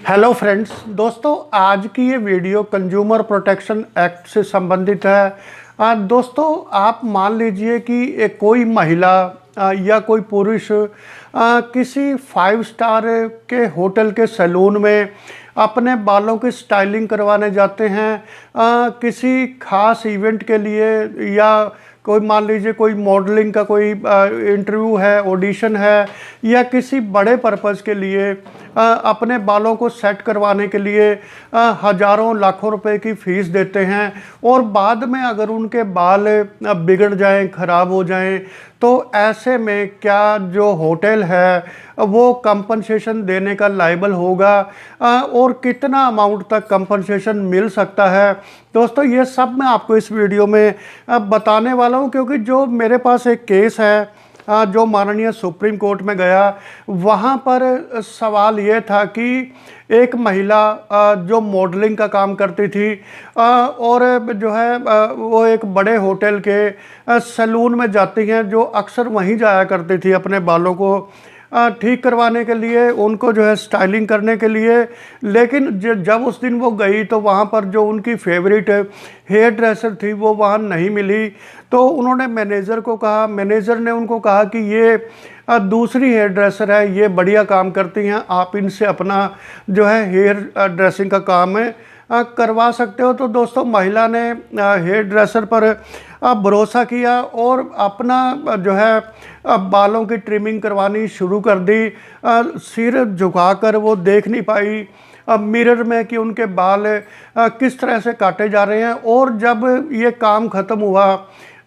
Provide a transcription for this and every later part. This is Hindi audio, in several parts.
हेलो फ्रेंड्स, दोस्तों आज की ये वीडियो कंज्यूमर प्रोटेक्शन एक्ट से संबंधित है। दोस्तों आप मान लीजिए कि एक कोई महिला या कोई पुरुष किसी 5 स्टार के होटल के सैलून में अपने बालों की स्टाइलिंग करवाने जाते हैं किसी खास इवेंट के लिए, या कोई मान लीजिए कोई मॉडलिंग का कोई इंटरव्यू है, ऑडिशन है, या किसी बड़े पर्पज़ के लिए अपने बालों को सेट करवाने के लिए हज़ारों लाखों रुपए की फ़ीस देते हैं। और बाद में अगर उनके बाल बिगड़ जाएं, ख़राब हो जाएं, तो ऐसे में क्या जो होटल है वो कंपनसेशन देने का लायबल होगा और कितना अमाउंट तक कंपनसेशन मिल सकता है। दोस्तों ये सब मैं आपको इस वीडियो में बताने वाला हूं, क्योंकि जो मेरे पास एक केस है जो माननीय सुप्रीम कोर्ट में गया, वहाँ पर सवाल ये था कि एक महिला जो मॉडलिंग का काम करती थी और जो है वो एक बड़े होटल के सैलून में जाती हैं, जो अक्सर वहीं जाया करती थी अपने बालों को ठीक करवाने के लिए, उनको जो है स्टाइलिंग करने के लिए। लेकिन जब उस दिन वो गई तो वहाँ पर जो उनकी फेवरेट हेयर ड्रेसर थी वो वहाँ नहीं मिली। तो उन्होंने मैनेजर को कहा, मैनेजर ने उनको कहा कि ये दूसरी हेयर ड्रेसर है, ये बढ़िया काम करती हैं, आप इनसे अपना जो है हेयर ड्रेसिंग का काम करवा सकते हो। तो दोस्तों महिला ने हेयर ड्रेसर पर भरोसा किया और अपना जो है बालों की ट्रिमिंग करवानी शुरू कर दी। सिर झुकाकर वो देख नहीं पाई मिरर में कि उनके बाल किस तरह से काटे जा रहे हैं। और जब ये काम ख़त्म हुआ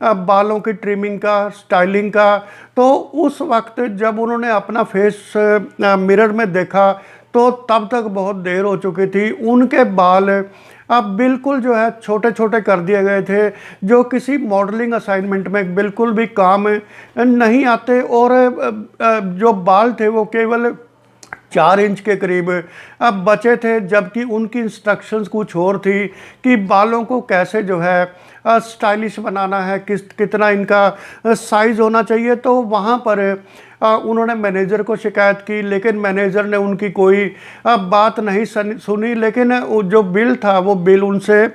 बालों की ट्रिमिंग का, स्टाइलिंग का, तो उस वक्त जब उन्होंने अपना फेस मिरर में देखा तो तब तक बहुत देर हो चुकी थी। उनके बाल अब बिल्कुल जो है छोटे छोटे कर दिए गए थे, जो किसी मॉडलिंग असाइनमेंट में बिल्कुल भी काम नहीं आते। और जो बाल थे वो केवल 4 इंच के करीब अब बचे थे, जबकि उनकी इंस्ट्रक्शंस कुछ और थी कि बालों को कैसे जो है स्टाइलिश बनाना है, कितना इनका साइज़ होना चाहिए। तो वहाँ पर उन्होंने मैनेजर को शिकायत की, लेकिन मैनेजर ने उनकी कोई बात नहीं सुनी। लेकिन जो बिल था वो बिल उनसे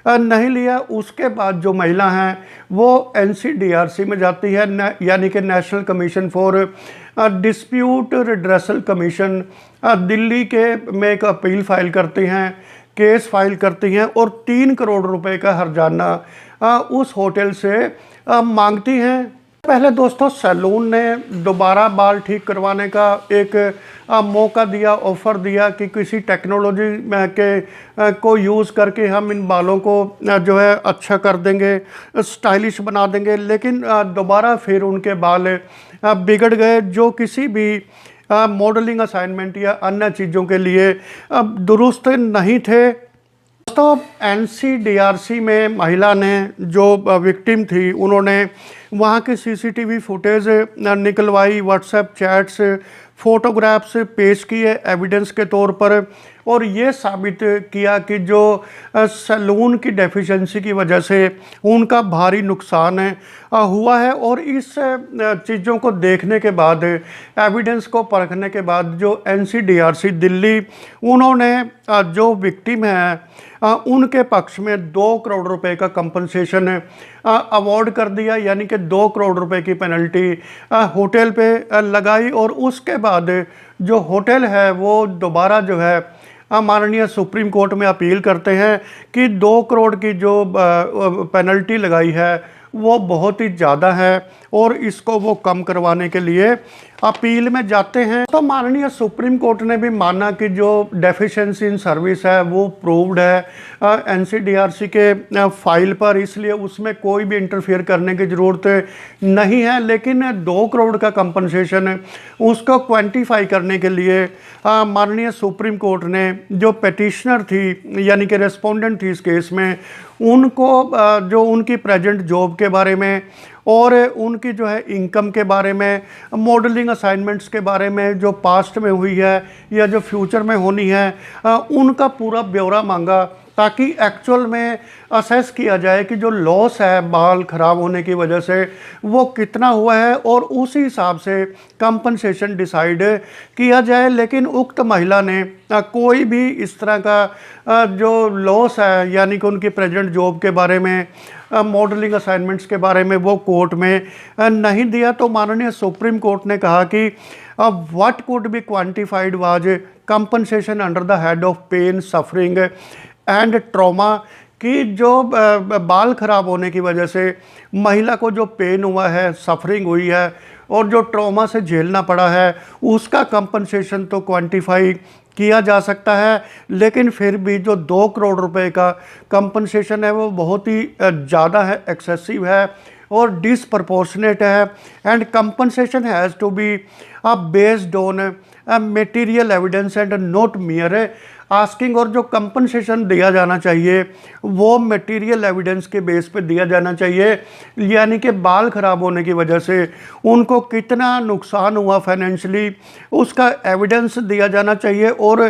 नहीं लिया। उसके बाद जो महिला हैं वो NCDRC में जाती है, यानी कि national commission for dispute redressal commission, Delhi के में एक अपील फाइल करती हैं, केस फाइल करती हैं और 3 करोड़ रुपए का हर्जाना उस होटल से मांगती हैं। पहले दोस्तों सैलून ने दोबारा बाल ठीक करवाने का एक मौका दिया, ऑफ़र दिया कि किसी टेक्नोलॉजी के को यूज़ करके हम इन बालों को जो है अच्छा कर देंगे, स्टाइलिश बना देंगे। लेकिन दोबारा फिर उनके बाल बिगड़ गए, जो किसी भी मॉडलिंग असाइनमेंट या अन्य चीज़ों के लिए दुरुस्त नहीं थे। दोस्तों NCDRC में महिला ने जो विक्टिम थी, उन्होंने वहाँ की CCTV फुटेज निकलवाई, व्हाट्सएप चैट्स, फ़ोटोग्राफ्स पेश किए एविडेंस के तौर पर, और ये साबित किया कि जो सैलून की डेफिशिएंसी की वजह से उनका भारी नुकसान हुआ है। और इस चीज़ों को देखने के बाद, एविडेंस को परखने के बाद जो NCDRC दिल्ली, उन्होंने जो विक्टिम है उनके पक्ष में 2 करोड़ रुपए का कंपनसेशन अवार्ड कर दिया, यानी कि 2 करोड़ रुपए की पेनल्टी होटल पे लगाई। और उसके बाद जो होटल है वो दोबारा जो है माननीय सुप्रीम कोर्ट में अपील करते हैं कि 2 करोड़ की जो पेनल्टी लगाई है वो बहुत ही ज़्यादा है और इसको वो कम करवाने के लिए अपील में जाते हैं। तो माननीय सुप्रीम कोर्ट ने भी माना कि जो डेफिशिएंसी इन सर्विस है वो प्रूव्ड है NCDRC के फाइल पर, इसलिए उसमें कोई भी इंटरफेयर करने की ज़रूरत नहीं है। लेकिन 2 करोड़ का कंपनसेशन उसको क्वांटिफाई करने के लिए माननीय सुप्रीम कोर्ट ने जो पेटिशनर थी, यानी कि रेस्पोंडेंट थी इस केस में, उनको जो उनकी प्रेजेंट जॉब के बारे में और उनकी जो है इनकम के बारे में, मॉडलिंग असाइनमेंट्स के बारे में जो पास्ट में हुई है या जो फ्यूचर में होनी है, उनका पूरा ब्यौरा मांगा। ताकि एक्चुअल में असेस किया जाए कि जो लॉस है बाल ख़राब होने की वजह से वो कितना हुआ है और उसी हिसाब से कंपनसेशन डिसाइड किया जाए। लेकिन उक्त महिला ने कोई भी इस तरह का जो लॉस है यानी कि उनकी प्रेजेंट जॉब के बारे में, मॉडलिंग असाइनमेंट्स के बारे में वो कोर्ट में नहीं दिया। तो माननीय सुप्रीम कोर्ट ने कहा कि what could be quantified was compensation under the head of pain suffering and trauma, कि जो बाल खराब होने की वजह से महिला को जो पेन हुआ है, सफरिंग हुई है और जो ट्रॉमा से झेलना पड़ा है, उसका कंपनसेशन तो क्वांटिफाई किया जा सकता है। लेकिन फिर भी जो 2 करोड़ रुपए का कंपनसेशन है वो बहुत ही ज़्यादा है, एक्सेसिव है और डिसप्रपोर्शनेट है। And compensation has to be based on material evidence and not mere asking, और जो कंपनसेशन दिया जाना चाहिए वो मटेरियल एविडेंस के बेस पे दिया जाना चाहिए, यानी कि बाल ख़राब होने की वजह से उनको कितना नुकसान हुआ फाइनेंशियली उसका एविडेंस दिया जाना चाहिए। और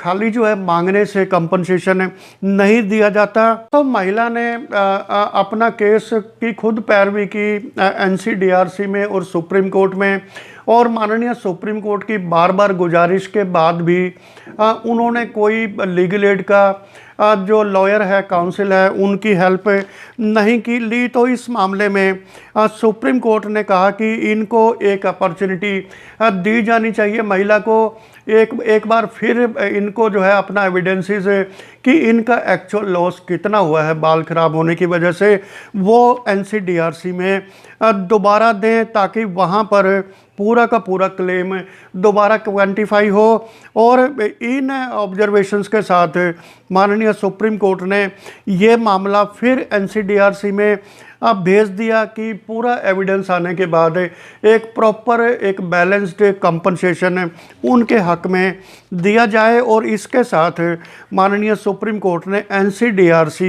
खाली जो है मांगने से कंपनसेशन नहीं दिया जाता। तो महिला ने अपना केस की खुद पैरवी की NCDRC में और सुप्रीम कोर्ट में, और माननीय सुप्रीम कोर्ट की बार बार गुजारिश के बाद भी उन्होंने कोई लीगल एड का जो लॉयर है, काउंसिल है, उनकी हेल्प नहीं की ली। तो इस मामले में सुप्रीम कोर्ट ने कहा कि इनको एक अपॉर्चुनिटी दी जानी चाहिए, महिला को एक बार फिर इनको जो है अपना एविडेंसेस कि इनका एक्चुअल लॉस कितना हुआ है बाल खराब होने की वजह से वो NCDRC में दोबारा दें, ताकि वहाँ पर पूरा का पूरा क्लेम दोबारा क्वांटिफाई हो। और इन ऑब्जर्वेशंस के साथ माननीय सुप्रीम कोर्ट ने ये मामला फिर NCDRC में भेज दिया कि पूरा एविडेंस आने के बाद एक प्रॉपर एक बैलेंस्ड कंपनसेशन उनके हक में दिया जाए। और इसके साथ माननीय सुप्रीम कोर्ट ने NCDRC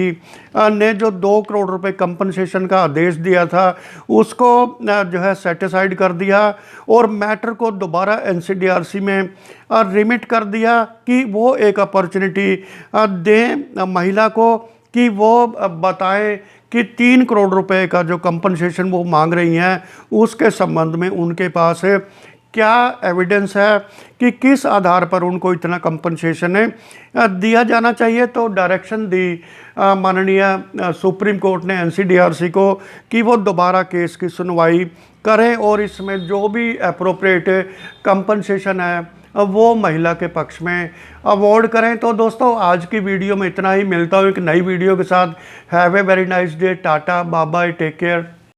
ने जो 2 करोड़ रुपए कंपनसेशन का आदेश दिया था उसको जो है सेटिसाइड कर दिया और मैटर को दोबारा NCDRC में रिमिट कर दिया कि वो एक अपॉर्चुनिटी दें महिला को कि वो बताएं कि 3 करोड़ रुपए का जो कंपनसेशन वो मांग रही हैं उसके संबंध में उनके पास क्या एविडेंस है कि किस आधार पर उनको इतना कंपनसेशन दिया जाना चाहिए। तो डायरेक्शन दी माननीय सुप्रीम कोर्ट ने NCDRC को कि वो दोबारा केस की सुनवाई करें और इसमें जो भी अप्रोप्रिएट कंपनसेशन है वो महिला के पक्ष में अवॉर्ड करें। तो दोस्तों आज की वीडियो में इतना ही, मिलता हूँ एक नई वीडियो के साथ। Have a very nice day, tata, bye bye, take care.